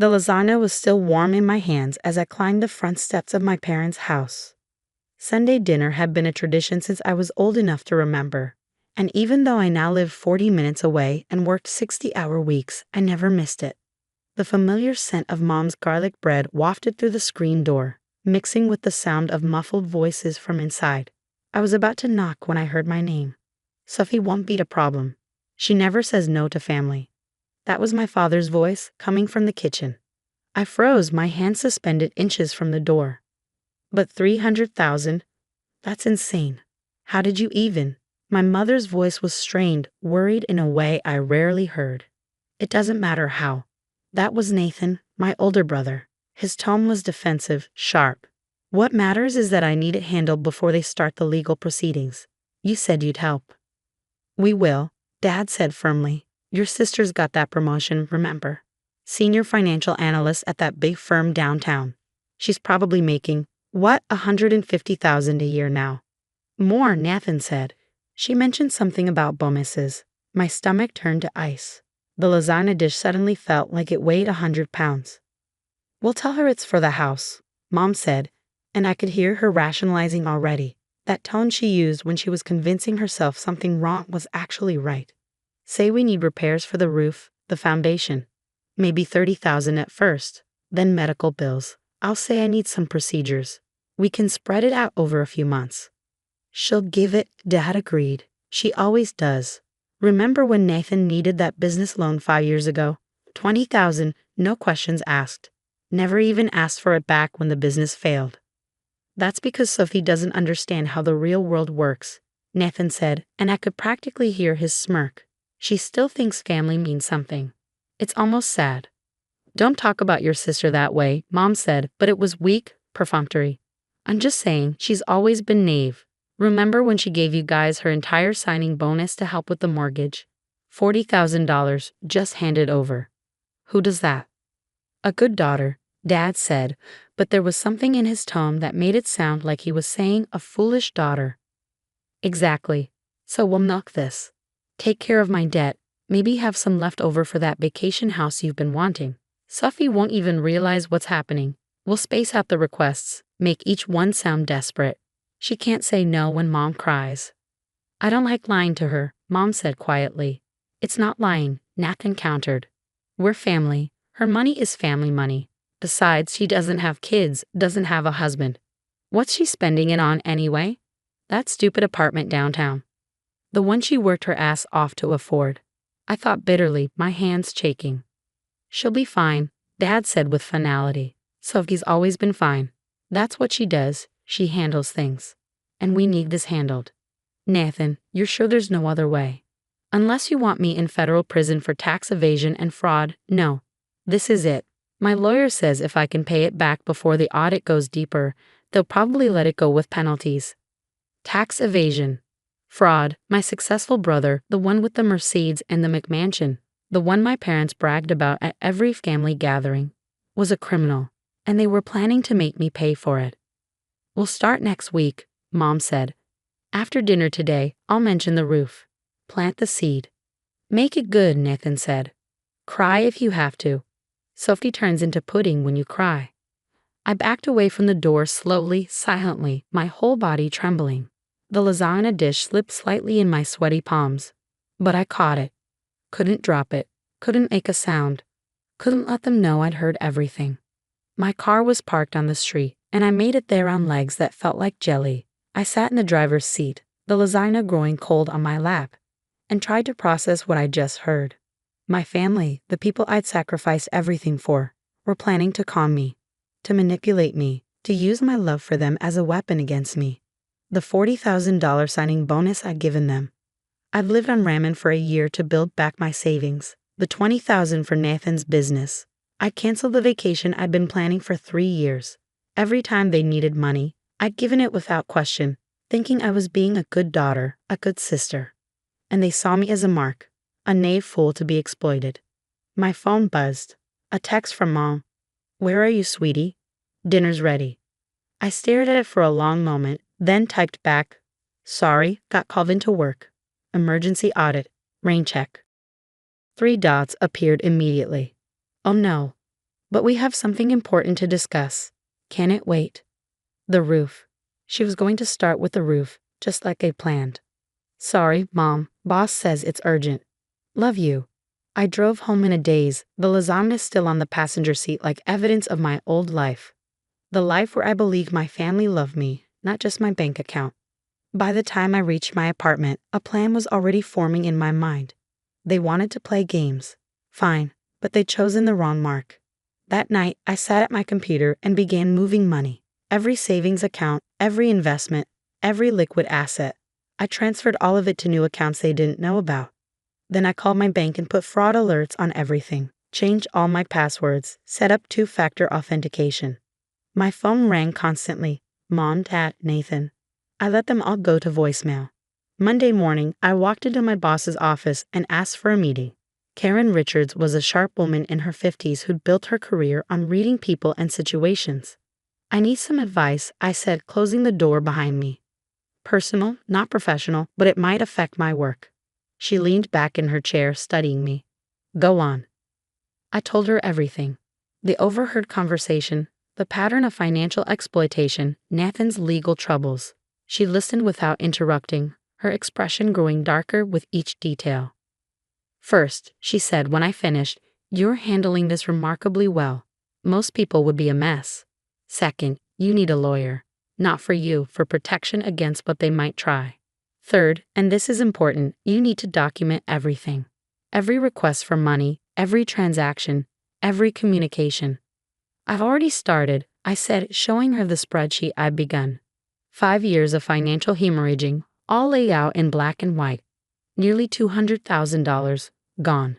The lasagna was still warm in my hands as I climbed the front steps of my parents' house. Sunday dinner had been a tradition since I was old enough to remember, and even though I now lived 40 minutes away and worked 60-hour weeks, I never missed it. The familiar scent of Mom's garlic bread wafted through the screen door, mixing with the sound of muffled voices from inside. I was about to knock when I heard my name. Sophie won't be a problem. She never says no to family. That was my father's voice coming from the kitchen. I froze, my hand suspended inches from the door. But 300,000? That's insane. How did you even? My mother's voice was strained, worried in a way I rarely heard. It doesn't matter how. That was Nathan, my older brother. His tone was defensive, sharp. What matters is that I need it handled before they start the legal proceedings. You said you'd help. We will, Dad said firmly. Your sister's got that promotion, remember? Senior financial analyst at that big firm downtown. She's probably making, what, $150,000 a year now? More, Nathan said. She mentioned something about bonuses. My stomach turned to ice. The lasagna dish suddenly felt like it weighed 100 pounds. We'll tell her it's for the house, Mom said, and I could hear her rationalizing already. That tone she used when she was convincing herself something wrong was actually right. Say we need repairs for the roof, the foundation. Maybe 30,000 at first, then medical bills. I'll say I need some procedures. We can spread it out over a few months. She'll give it, Dad agreed. She always does. Remember when Nathan needed that business loan 5 years ago? 20,000, no questions asked. Never even asked for it back when the business failed. That's because Sophie doesn't understand how the real world works, Nathan said, and I could practically hear his smirk. She still thinks family means something. It's almost sad. Don't talk about your sister that way, Mom said, but it was weak, perfunctory. I'm just saying, she's always been naive. Remember when she gave you guys her entire signing bonus to help with the mortgage? $40,000 just handed over. Who does that? A good daughter, Dad said, but there was something in his tone that made it sound like he was saying a foolish daughter. Exactly. So we'll milk this. Take care of my debt, maybe have some left over for that vacation house you've been wanting. Sophie won't even realize what's happening. We'll space out the requests, make each one sound desperate. She can't say no when Mom cries. I don't like lying to her, Mom said quietly. It's not lying, Nathan countered. We're family. Her money is family money. Besides, she doesn't have kids, doesn't have a husband. What's she spending it on anyway? That stupid apartment downtown. The one she worked her ass off to afford. I thought bitterly, my hands shaking. She'll be fine, Dad said with finality. Sophie's always been fine. That's what she does. She handles things. And we need this handled. Nathan, you're sure there's no other way? Unless you want me in federal prison for tax evasion and fraud, no. This is it. My lawyer says if I can pay it back before the audit goes deeper, they'll probably let it go with penalties. Tax evasion. Fraud. My successful brother, the one with the Mercedes and the McMansion, the one my parents bragged about at every family gathering, was a criminal, and they were planning to make me pay for it. We'll start next week, Mom said. After dinner today, I'll mention the roof. Plant the seed. Make it good, Nathan said. Cry if you have to. Sophie turns into pudding when you cry. I backed away from the door slowly, silently, my whole body trembling. The lasagna dish slipped slightly in my sweaty palms. But I caught it. Couldn't drop it. Couldn't make a sound. Couldn't let them know I'd heard everything. My car was parked on the street, and I made it there on legs that felt like jelly. I sat in the driver's seat, the lasagna growing cold on my lap, and tried to process what I'd just heard. My family, the people I'd sacrificed everything for, were planning to con me, to manipulate me, to use my love for them as a weapon against me. The $40,000 signing bonus I'd given them. I'd lived on ramen for a year to build back my savings. The $20,000 for Nathan's business. I'd canceled the vacation I'd been planning for 3 years. Every time they needed money, I'd given it without question, thinking I was being a good daughter, a good sister. And they saw me as a mark, a knave fool to be exploited. My phone buzzed. A text from Mom. Where are you, sweetie? Dinner's ready. I stared at it for a long moment, then typed back, sorry, got called into work. Emergency audit. Rain check. 3 dots appeared immediately. Oh no. But we have something important to discuss. Can it wait? The roof. She was going to start with the roof, just like I planned. Sorry, Mom. Boss says it's urgent. Love you. I drove home in a daze, the lasagna still on the passenger seat like evidence of my old life. The life where I believed my family loved me, not just my bank account. By the time I reached my apartment, a plan was already forming in my mind. They wanted to play games. Fine, but they'd chosen the wrong mark. That night, I sat at my computer and began moving money. Every savings account, every investment, every liquid asset. I transferred all of it to new accounts they didn't know about. Then I called my bank and put fraud alerts on everything, changed all my passwords, set up two-factor authentication. My phone rang constantly. Mom, Dad, Nathan. I let them all go to voicemail. Monday morning, I walked into my boss's office and asked for a meeting. Karen Richards was a sharp woman in her 50s who'd built her career on reading people and situations. I need some advice, I said, closing the door behind me. Personal, not professional, but it might affect my work. She leaned back in her chair, studying me. Go on. I told her everything. The overheard conversation, the pattern of financial exploitation, Nathan's legal troubles. She listened without interrupting, her expression growing darker with each detail. First, she said when I finished, you're handling this remarkably well. Most people would be a mess. Second, you need a lawyer. Not for you, for protection against what they might try. Third, and this is important, you need to document everything. Every request for money, every transaction, every communication. I've already started, I said, showing her the spreadsheet I'd begun. 5 years of financial hemorrhaging, all laid out in black and white. Nearly $200,000, gone.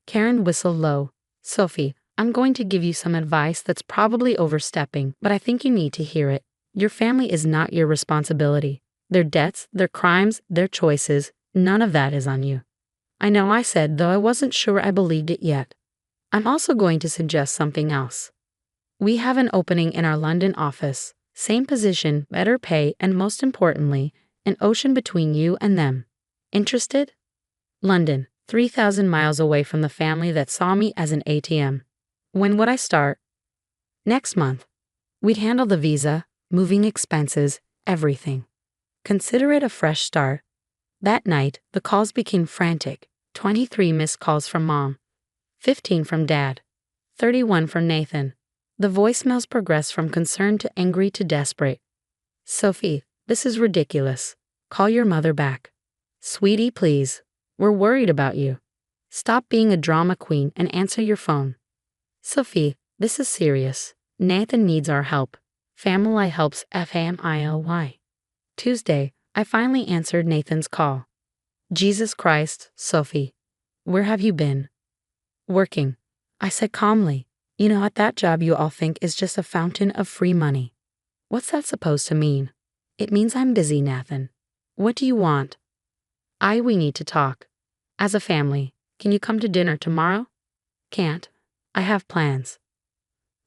Karen whistled low. Sophie, I'm going to give you some advice that's probably overstepping, but I think you need to hear it. Your family is not your responsibility. Their debts, their crimes, their choices, none of that is on you. I know, I said, though I wasn't sure I believed it yet. I'm also going to suggest something else. We have an opening in our London office. Same position, better pay, and most importantly, an ocean between you and them. Interested? London, 3,000 miles away from the family that saw me as an ATM. When would I start? Next month. We'd handle the visa, moving expenses, everything. Consider it a fresh start. That night, the calls became frantic. 23 missed calls from Mom. 15 from Dad. 31 from Nathan. The voicemails progressed from concerned to angry to desperate. Sophie, this is ridiculous. Call your mother back. Sweetie, please. We're worried about you. Stop being a drama queen and answer your phone. Sophie, this is serious. Nathan needs our help. Family helps family. Tuesday, I finally answered Nathan's call. Jesus Christ, Sophie. Where have you been? Working. I said calmly. You know, at that job you all think is just a fountain of free money. What's that supposed to mean? It means I'm busy, Nathan. What do you want? We need to talk. As a family, can you come to dinner tomorrow? Can't. I have plans.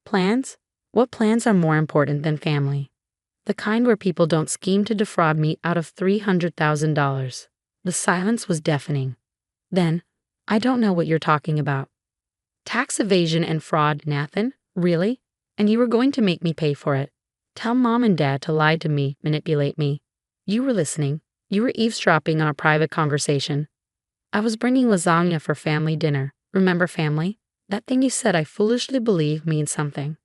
Plans? What plans are more important than family? The kind where people don't scheme to defraud me out of $300,000. The silence was deafening. Then, I don't know what you're talking about. Tax evasion and fraud, Nathan? Really? And you were going to make me pay for it. Tell Mom and Dad to lie to me, manipulate me. You were listening. You were eavesdropping on our private conversation. I was bringing lasagna for family dinner. Remember family? That thing you said I foolishly believe means something.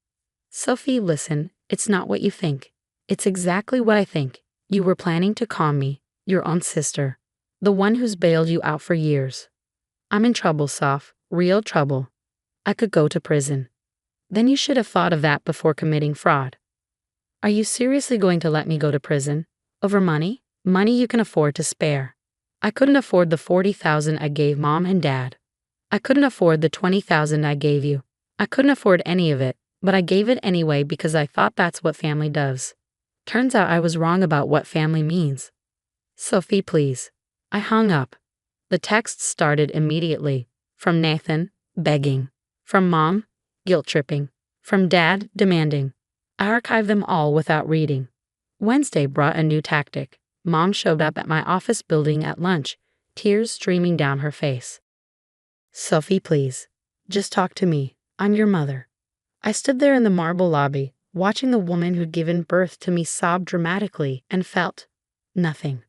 Sophie, listen, it's not what you think. It's exactly what I think. You were planning to con me, your own sister. The one who's bailed you out for years. I'm in trouble, Soph. Real trouble. I could go to prison. Then you should have thought of that before committing fraud. Are you seriously going to let me go to prison? Over money? Money you can afford to spare. I couldn't afford the $40,000 I gave Mom and Dad. I couldn't afford the $20,000 I gave you. I couldn't afford any of it, but I gave it anyway because I thought that's what family does. Turns out I was wrong about what family means. Sophie, please. I hung up. The texts started immediately. From Nathan, begging. From Mom, guilt-tripping. From Dad, demanding. I archived them all without reading. Wednesday brought a new tactic. Mom showed up at my office building at lunch, tears streaming down her face. Sophie, please. Just talk to me. I'm your mother. I stood there in the marble lobby, watching the woman who'd given birth to me sob dramatically, and felt nothing.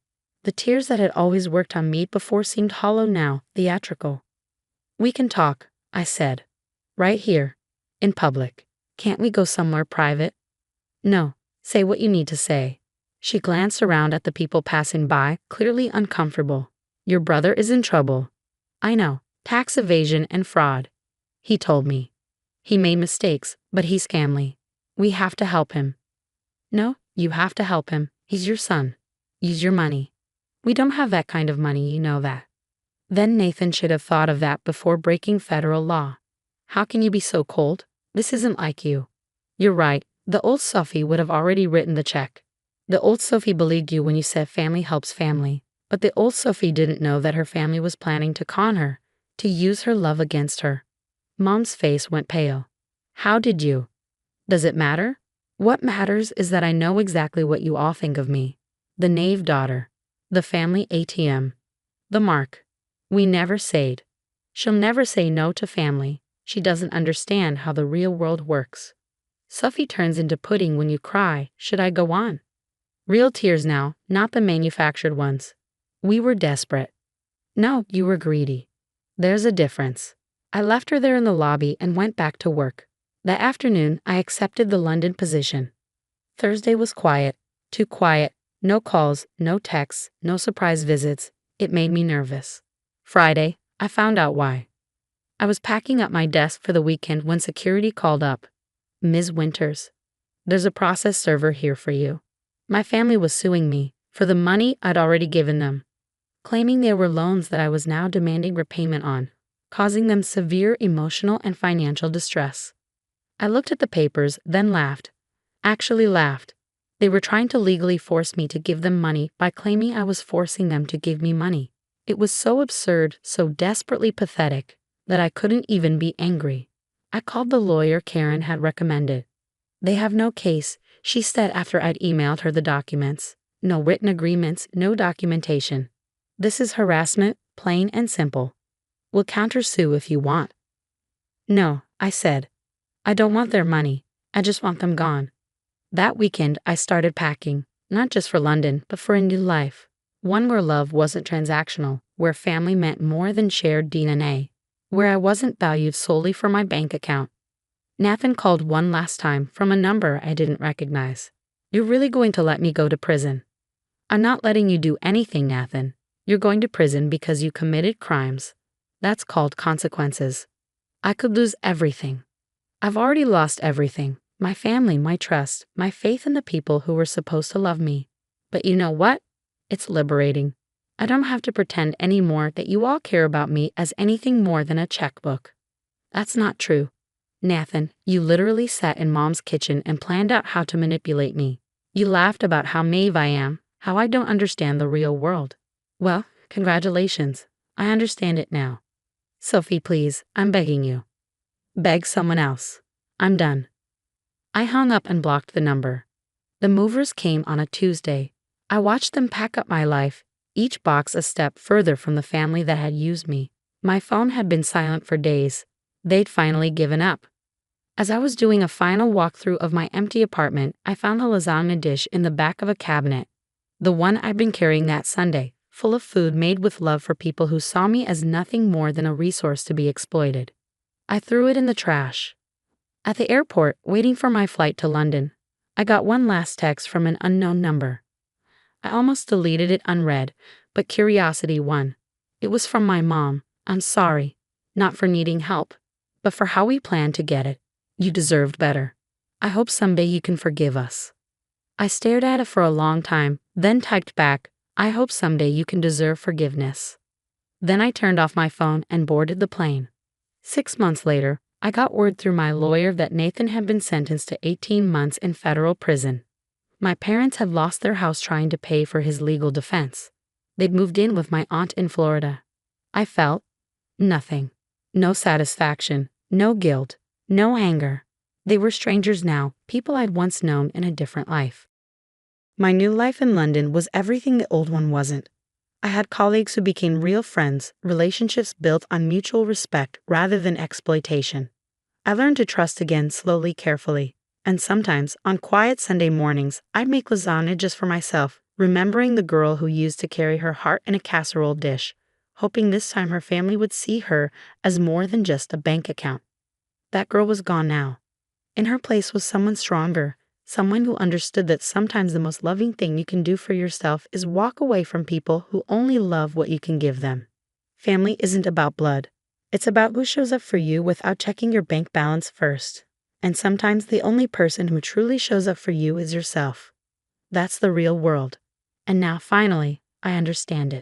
The tears that had always worked on me before seemed hollow now, theatrical. "We can talk," I said. "Right here. In public. Can't we go somewhere private?" "No. Say what you need to say." She glanced around at the people passing by, clearly uncomfortable. "Your brother is in trouble." "I know. Tax evasion and fraud. He told me. He made mistakes, but he's family. We have to help him." "No, you have to help him. He's your son. Use your money." "We don't have that kind of money, you know that." Then Nathan should have thought of that before breaking federal law. "How can you be so cold? This isn't like you." "You're right. The old Sophie would have already written the check." "The old Sophie believed you when you said family helps family. But the old Sophie didn't know that her family was planning to con her, to use her love against her." Mom's face went pale. "How did you?" "Does it matter? What matters is that I know exactly what you all think of me. The knave daughter. The family ATM. The mark. We never said. She'll never say no to family. She doesn't understand how the real world works. Sophie turns into pudding when you cry. Should I go on?" "Real tears now, not the manufactured ones." "We were desperate." "No, you were greedy." "There's a difference." I left her there in the lobby and went back to work. That afternoon, I accepted the London position. Thursday was quiet. Too quiet. No calls, no texts, no surprise visits. It made me nervous. Friday, I found out why. I was packing up my desk for the weekend when security called up. "Ms. Winters, there's a process server here for you." My family was suing me for the money I'd already given them, claiming they were loans that I was now demanding repayment on, causing them severe emotional and financial distress. I looked at the papers, then laughed. Actually laughed. They were trying to legally force me to give them money by claiming I was forcing them to give me money. It was so absurd, so desperately pathetic, that I couldn't even be angry. I called the lawyer Karen had recommended. "They have no case," she said after I'd emailed her the documents. "No written agreements, no documentation. This is harassment, plain and simple. We'll countersue if you want." "No," I said. "I don't want their money. I just want them gone." That weekend, I started packing, not just for London, but for a new life. One where love wasn't transactional, where family meant more than shared DNA, where I wasn't valued solely for my bank account. Nathan called one last time from a number I didn't recognize. "You're really going to let me go to prison?" "I'm not letting you do anything, Nathan. You're going to prison because you committed crimes. That's called consequences." I could lose everything. I've already lost everything. My family, my trust, my faith in the people who were supposed to love me. But you know what? It's liberating. I don't have to pretend anymore that you all care about me as anything more than a checkbook. That's not true. Nathan, you literally sat in Mom's kitchen and planned out how to manipulate me. You laughed about how naive I am, how I don't understand the real world. Well, congratulations. I understand it now. Sophie, please, I'm begging you. Beg someone else. I'm done. I hung up and blocked the number. The movers came on a Tuesday. I watched them pack up my life, each box a step further from the family that had used me. My phone had been silent for days. They'd finally given up. As I was doing a final walkthrough of my empty apartment, I found a lasagna dish in the back of a cabinet. The one I'd been carrying that Sunday, full of food made with love for people who saw me as nothing more than a resource to be exploited. I threw it in the trash. At the airport, waiting for my flight to London, I got one last text from an unknown number. I almost deleted it unread, but curiosity won. It was from my mom. "I'm sorry, not for needing help, but for how we planned to get it. You deserved better. I hope someday you can forgive us." I stared at it for a long time, then typed back, "I hope someday you can deserve forgiveness." Then I turned off my phone and boarded the plane. 6 months later, I got word through my lawyer that Nathan had been sentenced to 18 months in federal prison. My parents had lost their house trying to pay for his legal defense. They'd moved in with my aunt in Florida. I felt nothing. No satisfaction, no guilt, no anger. They were strangers now, people I'd once known in a different life. My new life in London was everything the old one wasn't. I had colleagues who became real friends, relationships built on mutual respect rather than exploitation. I learned to trust again slowly, carefully. And sometimes, on quiet Sunday mornings, I'd make lasagna just for myself, remembering the girl who used to carry her heart in a casserole dish, hoping this time her family would see her as more than just a bank account. That girl was gone now. In her place was someone stronger, someone who understood that sometimes the most loving thing you can do for yourself is walk away from people who only love what you can give them. Family isn't about blood. It's about who shows up for you without checking your bank balance first. And sometimes the only person who truly shows up for you is yourself. That's the real world. And now finally, I understand it.